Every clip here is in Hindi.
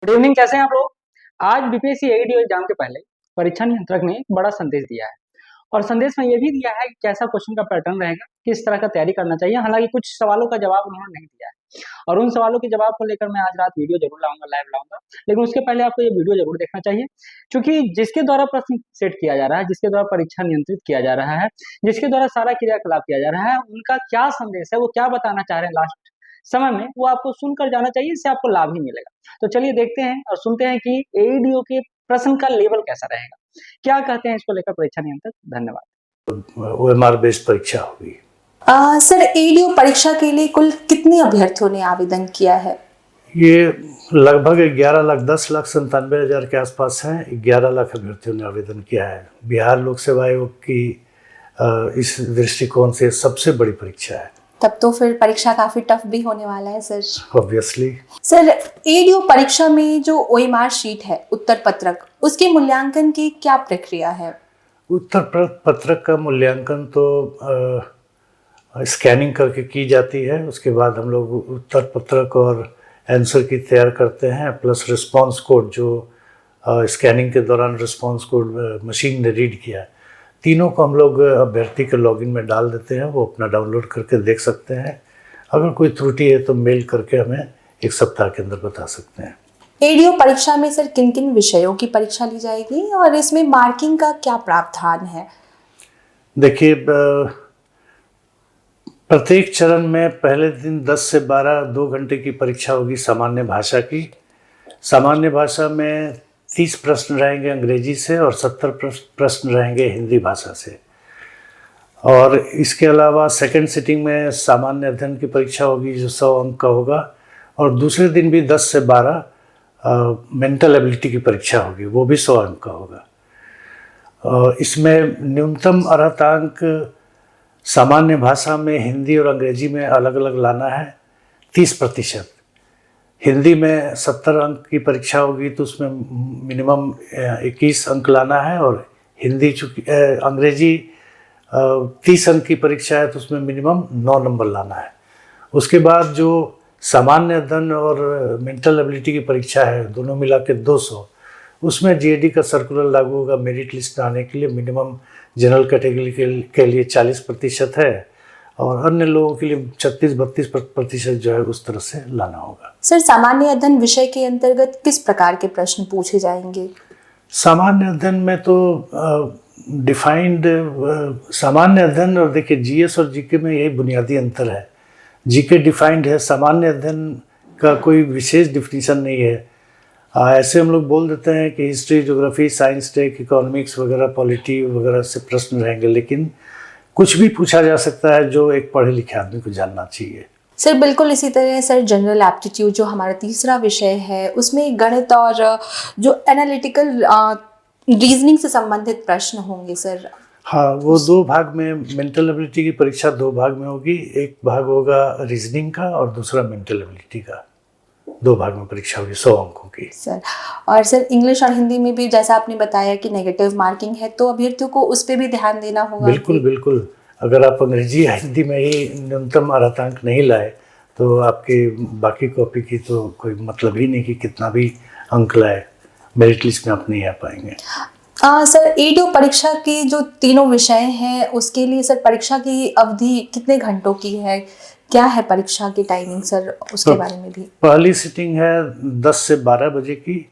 गुड इवनिंग, कैसे हैं आप लोग। आज बीपीएससी एईडी एग्जाम के पहले परीक्षा नियंत्रक ने एक बड़ा संदेश दिया है और संदेश में ये भी दिया है कि कैसा क्वेश्चन का पैटर्न रहेगा, किस तरह का तैयारी करना चाहिए। हालांकि कुछ सवालों का जवाब उन्होंने नहीं दिया है और उन सवालों के जवाब को लेकर मैं आज रात वीडियो जरूर लाऊंगा, लाइव लाऊंगा। लेकिन उसके पहले आपको ये वीडियो जरूर देखना चाहिए, क्योंकि जिसके द्वारा प्रश्न सेट किया जा रहा है, जिसके द्वारा परीक्षा नियंत्रित किया जा रहा है, जिसके द्वारा सारा क्रियाकलाप किया जा रहा है, उनका क्या संदेश है, वो क्या बताना चाह रहे हैं लास्ट समय में, वो आपको सुनकर जाना चाहिए। इससे आपको लाभ ही मिलेगा। तो चलिए देखते हैं और सुनते हैं कि एईडीओ के प्रश्न का लेवल कैसा रहेगा, क्या कहते हैं इसको लेकर परीक्षा नियंत्रक। धन्यवाद। ओएमआर बेस्ड परीक्षा होगी। सर, एईडीओ परीक्षा के लिए कुल कितने अभ्यर्थियों ने आवेदन किया है? ये लगभग 11,10,97,000 के आसपास हैं। 11 लाख अभ्यर्थियों ने आवेदन किया है। बिहार लोक सेवा आयोग की इस दृष्टिकोण से सबसे बड़ी परीक्षा है। तब तो फिर परीक्षा काफी टफ भी होने वाला है सर। ऑब्वियसली। सर, एईडीओ परीक्षा में जो ओएमआर शीट है, उत्तर पत्रक, उसके मूल्यांकन की क्या प्रक्रिया है? उत्तर पत्रक का मूल्यांकन तो स्कैनिंग करके की जाती है। उसके बाद हम लोग उत्तर पत्रक और आंसर की तैयार करते हैं, प्लस रिस्पांस कोड जो स्कैनिंग के दौरान रिस्पांस कोड मशीन ने रीड किया, तीनों को हम लोग अभ्यर्थी के लॉगिन में डाल देते हैं। वो अपना डाउनलोड करके देख सकते हैं। अगर कोई त्रुटि है तो मेल करके हमें 1 सप्ताह के अंदर बता सकते हैं। एईडीओ परीक्षा में सर किन किन विषयों की परीक्षा ली जाएगी और इसमें मार्किंग का क्या प्रावधान है? देखिए, प्रत्येक चरण में पहले दिन 10 से 12 2 घंटे की परीक्षा होगी सामान्य भाषा की। सामान्य भाषा में 30 प्रश्न रहेंगे अंग्रेजी से और 70 प्रश्न रहेंगे हिंदी भाषा से। और इसके अलावा सेकंड सिटिंग में सामान्य अध्ययन की परीक्षा होगी जो 100 अंक का होगा। और दूसरे दिन भी 10 से 12 मेंटल एबिलिटी की परीक्षा होगी, वो भी 100 अंक का होगा। इसमें न्यूनतम अर्हतांक सामान्य भाषा में हिंदी और अंग्रेजी में अलग अलग लाना है 30%। हिंदी में 70 अंक की परीक्षा होगी तो उसमें मिनिमम 21 अंक लाना है। और हिंदी चूँकि अंग्रेजी 30 अंक की परीक्षा है तो उसमें मिनिमम 9 नंबर लाना है। उसके बाद जो सामान्य अध्ययन और मेंटल एबिलिटी की परीक्षा है, दोनों मिला के 200, उसमें जीएडी का सर्कुलर लागू होगा। मेरिट लिस्ट आने के लिए मिनिमम जनरल कैटेगरी के लिए 40% है और अन्य लोगों के लिए 36-32% जो है उस तरह से लाना होगा। सर, सामान्य अध्ययन विषय के अंतर्गत किस प्रकार के प्रश्न पूछे जाएंगे? सामान्य अध्ययन में तो डिफाइंड सामान्य अध्ययन और देखिए जीएस और जीके में यही बुनियादी अंतर है। जीके डिफाइंड है, सामान्य अध्ययन का कोई विशेष डिफिनीशन नहीं है। ऐसे हम लोग बोल देते हैं कि history, geography, science, tech, economics वगैरह, पॉलिटी वगैरह से प्रश्न रहेंगे, लेकिन कुछ भी पूछा जा सकता है जो एक पढ़े लिखे आदमी को जानना चाहिए। सर, बिल्कुल इसी तरह सर जनरल एप्टीट्यूड जो हमारा तीसरा विषय है, उसमें गणित और जो एनालिटिकल रीजनिंग से संबंधित प्रश्न होंगे सर। हाँ, वो 2 भाग में मेंटल एबिलिटी की परीक्षा 2 भाग में होगी। एक भाग होगा रीजनिंग का और दूसरा मेंटल एबिलिटी का। 2 भाग में परीक्षा होगी 100 अंकों की सर। और सर इंग्लिश और हिंदी में भी जैसा आपने बताया कि नेगेटिव मार्किंग है, तो अभ्यर्थियों को उस पर भी ध्यान देना होगा। बिल्कुल बिल्कुल। अगर आप अंग्रेजी या हिंदी में ही न्यूनतम अर्हतांक नहीं लाए तो आपकी बाकी कॉपी की तो कोई मतलब ही नहीं कि कितना भी अंक लाए, मेरिट लिस्ट में आप नहीं आ पाएंगे। सर, एईडीओ परीक्षा के जो तीनों विषय हैं उसके लिए सर परीक्षा की अवधि कितने घंटों की है? क्या है परीक्षा की टाइमिंग सर, उसके बारे में भी? पहली सिटिंग है 10 से 12 बजे की।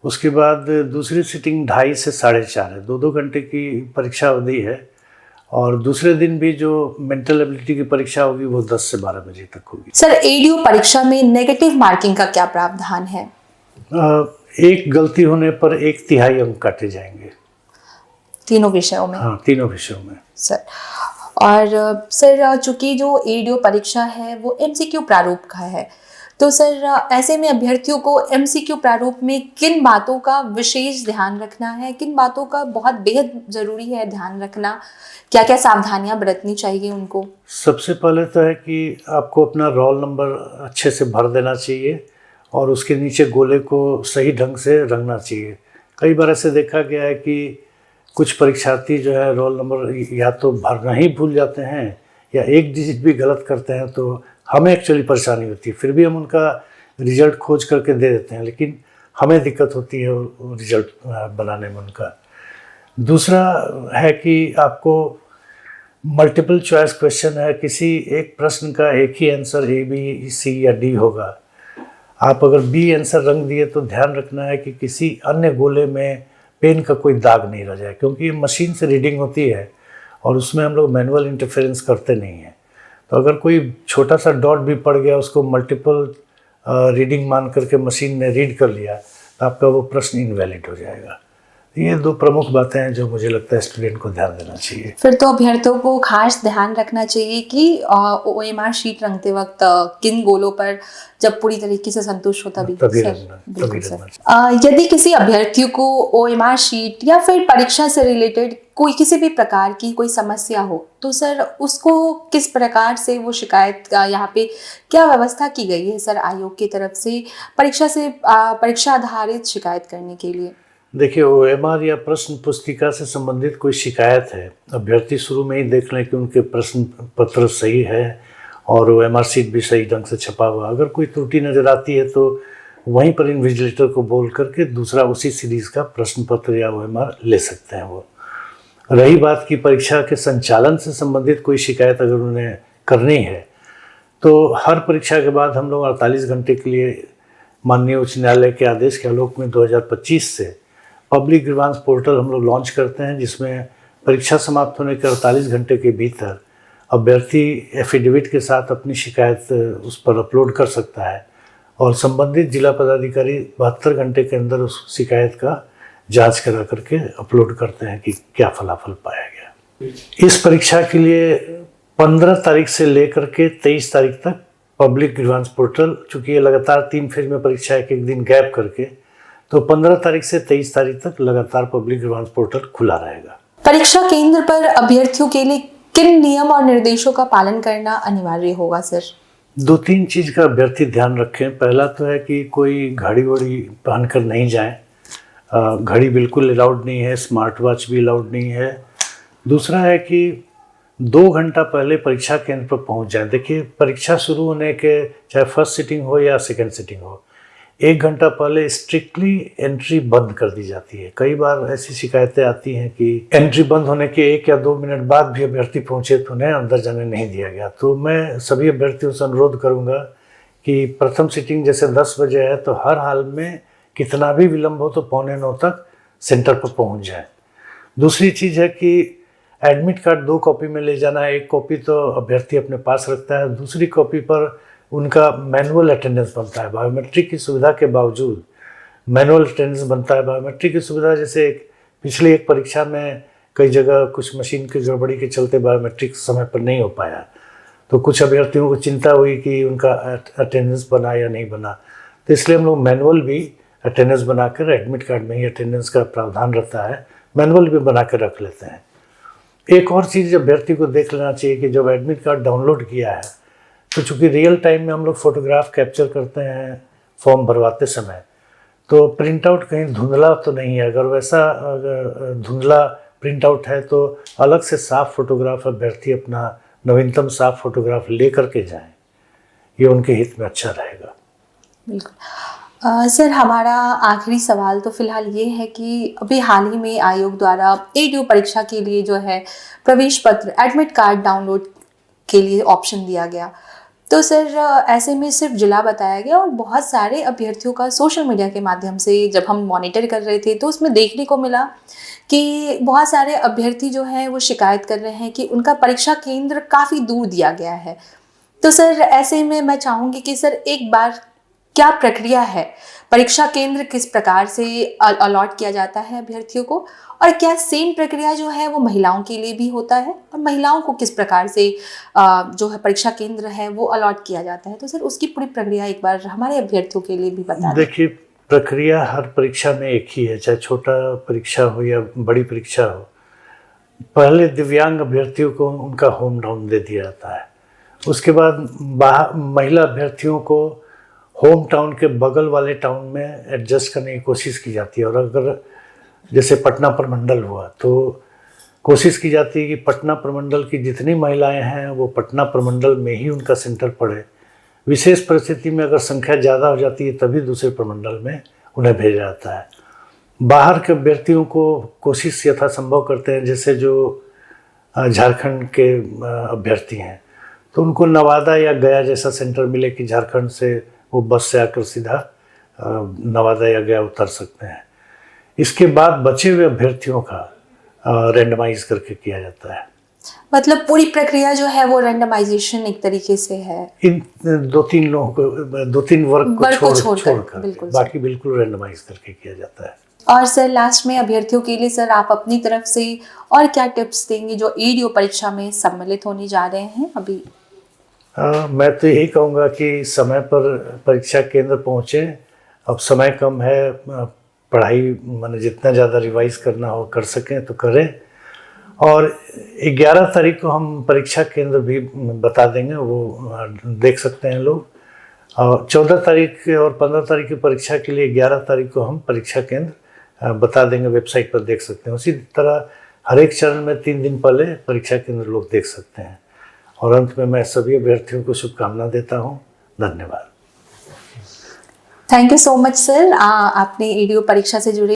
उसके बाद दूसरी सिटिंग 2:30 से 4:30 है। 2-2 घंटे की परीक्षा अवधि है। और दूसरे दिन भी जो मेंटल एबिलिटी की परीक्षा होगी वो 10 से 12 बजे तक होगी। सर, एईडीओ परीक्षा में नेगेटिव मार्किंग का क्या प्रावधान है? एक गलती होने पर 1/3 अंक काटे जाएंगे तीनों विषयों में? हाँ, तीनों विषयों में सर। और सर, चूंकि जो एईडीओ परीक्षा है वो एमसीक्यू प्रारूप का है, तो सर ऐसे में अभ्यर्थियों को एमसीक्यू प्रारूप में किन बातों का विशेष ध्यान रखना है, किन बातों का बहुत बेहद जरूरी है ध्यान रखना, क्या क्या सावधानियां बरतनी चाहिए उनको? सबसे पहले तो है कि आपको अपना रोल नंबर अच्छे से भर देना चाहिए और उसके नीचे गोले को सही ढंग से रंगना चाहिए। कई बार ऐसे देखा गया है कि कुछ परीक्षार्थी जो है रोल नंबर या तो भरना ही भूल जाते हैं या एक डिजिट भी गलत करते हैं, तो हमें एक्चुअली परेशानी होती है। फिर भी हम उनका रिजल्ट खोज करके दे देते हैं, लेकिन हमें दिक्कत होती है रिजल्ट बनाने में उनका। दूसरा है कि आपको मल्टीपल चॉइस क्वेश्चन है, किसी एक प्रश्न का एक ही आंसर ए, बी, सी या डी होगा। आप अगर बी आंसर रंग दिए तो ध्यान रखना है कि किसी अन्य गोले में पेन का कोई दाग नहीं रह जाए, क्योंकि ये मशीन से रीडिंग होती है और उसमें हम लोग मैनुअल इंटरफेरेंस करते नहीं हैं। तो अगर कोई छोटा सा डॉट भी पड़ गया, उसको मल्टीपल रीडिंग मान करके मशीन ने रीड कर लिया, तो आपका वो प्रश्न इनवैलिड हो जाएगा। ये दो प्रमुख बातें हैं जो मुझे लगता है स्टूडेंट को ध्यान देना चाहिए। फिर तो अभ्यर्थियों को खास ध्यान रखना चाहिए कि OMR शीट रंगते वक्त किन गोलों पर जब पूरी तरीके से संतुष्ट हो तभी रखना। यदि किसी अभ्यर्थी को OMR शीट या फिर परीक्षा से रिलेटेड कोई किसी भी प्रकार की कोई समस्या हो तो सर उसको किस प्रकार से वो शिकायत का यहाँ पे क्या व्यवस्था की गई है सर आयोग की तरफ से परीक्षा आधारित शिकायत करने के लिए? देखिए, OMR या प्रश्न पुस्तिका से संबंधित कोई शिकायत है, अभ्यर्थी शुरू में ही देख लें कि उनके प्रश्न पत्र सही है और OMR शीट भी सही ढंग से छपा हुआ। अगर कोई त्रुटि नज़र आती है तो वहीं पर इन्विजिलेटर को बोल करके दूसरा उसी सीरीज़ का प्रश्न पत्र या OMR ले सकते हैं वो। रही बात की परीक्षा के संचालन से संबंधित कोई शिकायत अगर उन्हें करनी है तो हर परीक्षा के बाद हम लोग 48 घंटे के लिए माननीय उच्च न्यायालय के आदेश के आलोक में 2025 से पब्लिक ग्रीवांस पोर्टल हम लोग लॉन्च करते हैं, जिसमें परीक्षा समाप्त होने के 48 घंटे के भीतर अभ्यर्थी एफिडेविट के साथ अपनी शिकायत उस पर अपलोड कर सकता है और संबंधित जिला पदाधिकारी 72 घंटे के अंदर उस शिकायत का जांच करा करके अपलोड करते हैं कि क्या फलाफल पाया गया। इस परीक्षा के लिए 15 तारीख से लेकर के 23 तारीख तक पब्लिक ग्रीवांस पोर्टल, चूँकि ये लगातार 3 फेज में परीक्षा एक दिन गैप करके, तो 15 तारीख से 23 तारीख तक लगातार पब्लिक ग्रीवांस पोर्टल खुला रहेगा। परीक्षा केंद्र पर अभ्यर्थियों के लिए किन नियम और निर्देशों का पालन करना अनिवार्य होगा सर? 2-3 चीज़ का अभ्यर्थी ध्यान रखें। पहला तो है कि कोई घड़ी वड़ी पहनकर नहीं जाएं, घड़ी बिल्कुल अलाउड नहीं है, स्मार्ट वॉच भी अलाउड नहीं है। दूसरा है कि 2 घंटा पहले परीक्षा केंद्र पर पहुंच जाएं। देखिए, परीक्षा शुरू होने के चाहे फर्स्ट सिटिंग हो या सेकेंड सिटिंग हो, 1 घंटा पहले स्ट्रिक्टली एंट्री बंद कर दी जाती है। कई बार ऐसी शिकायतें आती हैं कि एंट्री बंद होने के 1 या 2 मिनट बाद भी अभ्यर्थी पहुंचे तो उन्हें अंदर जाने नहीं दिया गया। तो मैं सभी अभ्यर्थियों से अनुरोध करूंगा कि प्रथम सिटिंग जैसे 10 बजे है तो हर हाल में कितना भी विलम्ब हो तो 8:45 तक सेंटर पर पहुँच जाए। दूसरी चीज़ है कि एडमिट कार्ड 2 कॉपी में ले जाना है। 1 कॉपी तो अभ्यर्थी अपने पास रखता है, दूसरी कॉपी पर उनका मैनुअल अटेंडेंस बनता है। बायोमेट्रिक की सुविधा के बावजूद मैनुअल अटेंडेंस बनता है। बायोमेट्रिक की सुविधा जैसे पिछली एक परीक्षा में कई जगह कुछ मशीन की गड़बड़ी के चलते बायोमेट्रिक समय पर नहीं हो पाया, तो कुछ अभ्यर्थियों को चिंता हुई कि उनका अटेंडेंस बना या नहीं बना, तो इसलिए हम लोग मैनुअल भी अटेंडेंस बनाकर, एडमिट कार्ड में ही अटेंडेंस का प्रावधान रहता है, मैनुअल भी बना कर रख लेते हैं। एक और चीज़ अभ्यर्थी को देख लेना चाहिए कि जब एडमिट कार्ड डाउनलोड किया है तो चूँकि रियल टाइम में हम लोग फोटोग्राफ कैप्चर करते हैं फॉर्म भरवाते समय, तो प्रिंट आउट कहीं धुंधला तो नहीं है। अगर वैसा धुंधला प्रिंट आउट है तो अलग से साफ फोटोग्राफ अभ्यर्थी अपना नवीनतम साफ फोटोग्राफ ले करके जाएं, ये उनके हित में अच्छा रहेगा। बिल्कुल। सर, हमारा आखिरी सवाल तो फिलहाल ये है कि अभी हाल ही में आयोग द्वारा ADO परीक्षा के लिए जो है प्रवेश पत्र एडमिट कार्ड डाउनलोड के लिए ऑप्शन दिया गया, तो सर ऐसे में सिर्फ जिला बताया गया और बहुत सारे अभ्यर्थियों का सोशल मीडिया के माध्यम से जब हम मॉनिटर कर रहे थे तो उसमें देखने को मिला कि बहुत सारे अभ्यर्थी जो हैं वो शिकायत कर रहे हैं कि उनका परीक्षा केंद्र काफ़ी दूर दिया गया है। तो सर ऐसे में मैं चाहूँगी कि सर एक बार क्या प्रक्रिया है, परीक्षा केंद्र किस प्रकार से अलॉट किया जाता है अभ्यर्थियों को, और क्या सेम प्रक्रिया जो है वो महिलाओं के लिए भी होता है, और महिलाओं को किस प्रकार से जो है परीक्षा केंद्र है वो अलॉट किया जाता है, तो सर उसकी पूरी प्रक्रिया एक बार हमारे अभ्यर्थियों के लिए भी बता दें। देखिए, प्रक्रिया हर परीक्षा में एक ही है, चाहे छोटा परीक्षा हो या बड़ी परीक्षा हो। पहले दिव्यांग अभ्यर्थियों को उनका होम टाउन दे दिया जाता है, उसके बाद महिला अभ्यर्थियों को होम टाउन के बगल वाले टाउन में एडजस्ट करने की कोशिश की जाती है। और अगर जैसे पटना प्रमंडल हुआ तो कोशिश की जाती है कि पटना प्रमंडल की जितनी महिलाएं हैं वो पटना प्रमंडल में ही उनका सेंटर पड़े। विशेष परिस्थिति में अगर संख्या ज़्यादा हो जाती है तभी दूसरे प्रमंडल में उन्हें भेजा जाता है। बाहर के अभ्यर्थियों को कोशिश यथासंभव करते हैं, जैसे जो झारखंड के अभ्यर्थी हैं तो उनको नवादा या गया जैसा सेंटर मिले कि झारखंड से वो बस से आकर सीधा नवादा या गया उतर सकते हैं। इसके बाद बचे हुए अभ्यर्थियों का रैंडमाइज करके किया जाता है। मतलब पूरी प्रक्रिया जो है वो रैंडमाइजेशन एक तरीके से है। इन 2-3 लोगों को 2-3 वर्ग को छोड़कर बाकी बिल्कुल रैंडमाइज करके किया जाता है। और सर लास्ट में अभ्यर्थियों के लिए सर आप अपनी तरफ से और क्या टिप्स देंगे जो एडीओ परीक्षा में सम्मिलित होने जा रहे हैं अभी? मैं तो यही कहूँगा कि समय पर परीक्षा केंद्र पहुँचे। अब समय कम है, पढ़ाई मैंने जितना ज़्यादा रिवाइज करना हो कर सकें तो करें। और 11 तारीख को हम परीक्षा केंद्र भी बता देंगे, वो देख सकते हैं लोग। और 14 तारीख और 15 तारीख की परीक्षा के लिए 11 तारीख को हम परीक्षा केंद्र बता देंगे, वेबसाइट पर देख सकते हैं। उसी तरह हर एक चरण में 3 दिन पहले परीक्षा केंद्र लोग देख सकते हैं। और अंत में मैं सभी अभ्यर्थियों को शुभकामना देता हूँ। धन्यवाद। Thank you so much sir, आपने एडीओ परीक्षा से जुड़े